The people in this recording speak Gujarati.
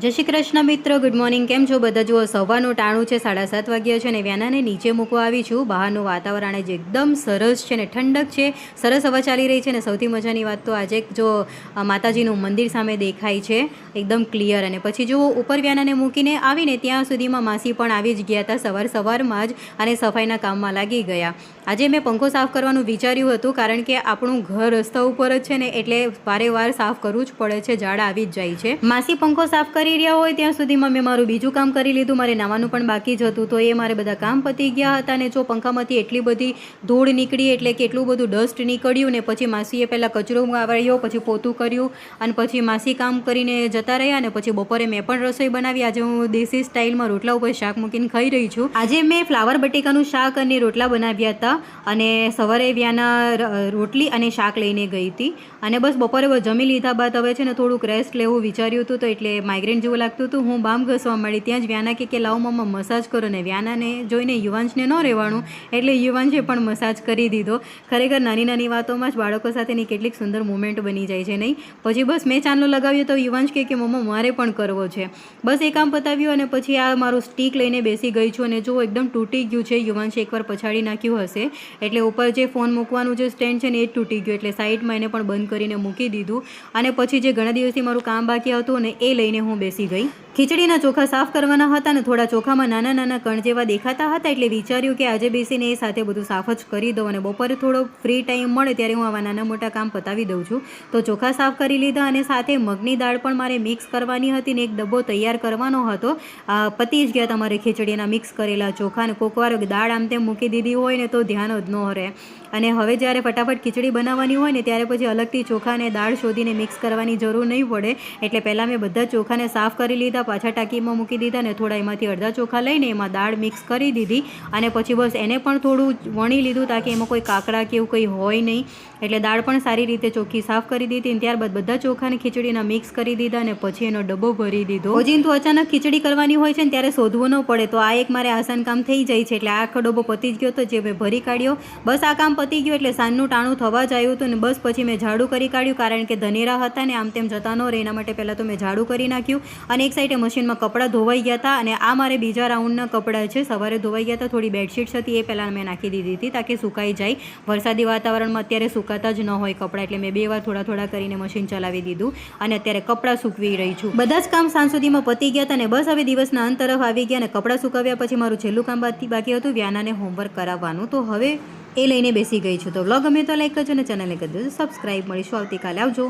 જય શ્રી કૃષ્ણ મિત્રો, ગુડ મોર્નિંગ. કેમ છો બધા? જુઓ સવારનું ટાણું છે, 7:30 વાગ્યા છે અને વ્યાનાને નીચે મૂકવા આવી છું. બહારનું વાતાવરણ આજે એકદમ સરસ છે ને ઠંડક છે, સરસ હવા ચાલી રહી છે. અને સૌથી મજાની વાત તો આજે જો માતાજીનું મંદિર સામે દેખાય છે એકદમ ક્લિયર. અને પછી જો ઉપર વ્યાનાને મૂકીને આવીને ત્યાં સુધીમાં માસી પણ આવી જ ગયા હતા સવારમાં જ અને સફાઈના કામમાં લાગી ગયા. આજે મેં પંખો સાફ કરવાનું વિચાર્યું હતું કારણ કે આપણું ઘર રસ્તા ઉપર જ છે ને એટલે વારે વાર સાફ કરવું જ પડે છે, ઝાડ આવી જ જાય છે. માસી પંખો સાફ કરી રહ્યા હોય ત્યાં સુધીમાં મેં મારું બીજું કામ કરી લીધું. મારે નાવાનું પણ બાકી જ હતું તો એ મારે બધા કામ પતી ગયા હતા. અને જો પંખામાંથી એટલી બધી ધૂળ નીકળી એટલે કે એટલું બધું ડસ્ટ નીકળ્યું ને પછી માસીએ પહેલાં કચરો વાળ્યો, પછી પોતું કર્યું અને પછી માસી કામ કરીને જતા રહ્યા. અને પછી બપોરે મેં પણ રસોઈ બનાવી. આજે હું દેશી સ્ટાઇલમાં રોટલા ઉપર શાક મૂકીને ખાઈ રહી છું. આજે મેં ફ્લાવર બટેકાનું શાક અને રોટલા બનાવ્યા હતા અને સવારે વ્યાના રોટલી અને શાક લઈને ગઈ હતી. અને બસ બપોરે જમી લીધા બાદ હવે છે ને થોડુંક રેસ્ટ લેવું વિચાર્યું હતું. તો એટલે માઇગ્રેન જેવું લાગતું હતું. હું બામ ઘસવા મળી ત્યાં જ વ્યાના કે લાવો મમ્મા મસાજ કરો. ને વ્યાનાને જોઈને યુવાંશને ન રહેવાનું એટલે યુવાંશે પણ મસાજ કરી દીધો. ખરેખર નાની નાની વાતોમાં જ બાળકો સાથેની કેટલીક સુંદર મુમેન્ટ બની જાય છે નહીં. પછી બસ મેં ચાંદલો લગાવ્યો તો યુવાંશ કે મમ્મા મારે પણ કરવો છે. બસ એ કામ પતાવ્યું અને પછી આ મારું સ્ટીક લઈને બેસી ગઈ છું. અને જો એકદમ તૂટી ગયું છે. યુવાંશે એકવાર પછાડી નાખ્યું હશે એટલે ઉપર જે ફોન મૂકવાનું જે સ્ટેન્ડ છે ને એ જ તૂટી ગયું એટલે સાઈડમાં એને પણ બંધ કરીને મૂકી દીધું. અને પછી જે ઘણા દિવસથી મારું કામ બાકી હતું ને એ લઈને હું બેસી ગઈ. ખીચડીના ચોખા સાફ કરવાના હતા ને થોડા ચોખામાં નાના નાના કણ જેવા દેખાતા હતા એટલે વિચાર્યું કે આજે બેસીને એ સાથે બધું સાફ જ કરી દઉં. અને બપોરે થોડો ફ્રી ટાઈમ મળે ત્યારે હું આવા નાના મોટા કામ પતાવી દઉં છું. તો ચોખા સાફ કરી લીધા અને સાથે મગની દાળ પણ મારે મિક્સ કરવાની હતી ને એક ડબ્બો તૈયાર કરવાનો હતો. પતી જ ગયા તમારે ખીચડીના મિક્સ કરેલા ચોખા. અને કોકવાર દાળ આમ તેમ મૂકી દીધી હોય ને તો ધ્યાન જ ન રહે. અને હવે જ્યારે ફટાફટ ખીચડી બનાવવાની હોય ને ત્યારે પછી અલગથી ચોખા અને દાળ શોધીને મિક્સ કરવાની જરૂર નહીં પડે. એટલે પહેલાં મેં બધા ચોખાને સાફ કરી લીધા, પાછા ટાંકીમાં મૂકી દીધા અને થોડા એમાંથી અડધા ચોખા લઈને એમાં દાળ મિક્સ કરી દીધી. અને પછી બસ એને પણ થોડું વણી લીધું તાકી એમાં કોઈ કાકડા કે એવું કંઈ હોય નહીં. એટલે દાળ પણ સારી રીતે ચોખ્ખી સાફ કરી દીધી. અને ત્યારબાદ બધા ચોખાને ખીચડીના મિક્સ કરી દીધા અને પછી એનો ડબ્બો ભરી દીધો. ઓજીન તો અચાનક ખીચડી કરવાની હોય છે ને ત્યારે શોધવું ન પડે તો આ એક મારે આસાન કામ થઈ જાય છે. એટલે આખો ડબ્બો પતી જ ગયો તો જે મેં ભરી કાઢ્યો. બસ આ કામ પતી ગયું એટલે સાંજનું ટાણું થવા જ આવ્યું હતું. ને બસ પછી મેં ઝાડુ કરી કાઢ્યું કારણ કે ધનેરા હતા ને આમ તેમ જતા ન રહે એના માટે પહેલાં તો મેં ઝાડુ કરી નાખ્યું. અને એક સાઈડે મશીનમાં કપડાં ધોવાઈ ગયા હતા અને આ મારે બીજા રાઉન્ડના કપડાં છે. સવારે ધોવાઈ ગયા હતા. થોડી બેડશીટ્સ હતી એ પહેલાં મેં નાખી દીધી હતી તાકી સુકાઈ જાય. વરસાદી વાતાવરણમાં અત્યારે સુકાતા જ ન હોય કપડાં એટલે મેં 2 વાર થોડા થોડા કરીને મશીન ચલાવી દીધું અને અત્યારે કપડાં સૂકવી રહી છું. બધા જ કામ સાંજ સુધીમાં પતી ગયા હતા ને બસ હવે દિવસના અંત તરફ આવી ગયા. અને કપડાં સુકાવ્યા પછી મારું છેલ્લું કામ બાકી હતું વ્યાનાને હોમવર્ક કરાવવાનું. તો હવે એ લઈને બેસી ગઈ છું. તો વ્લોગ ગમે તો લાઈક કરજો અને ચેનલને કરી દેજો સબસ્ક્રાઈબ. મળીશું આવતીકાલે. આવજો.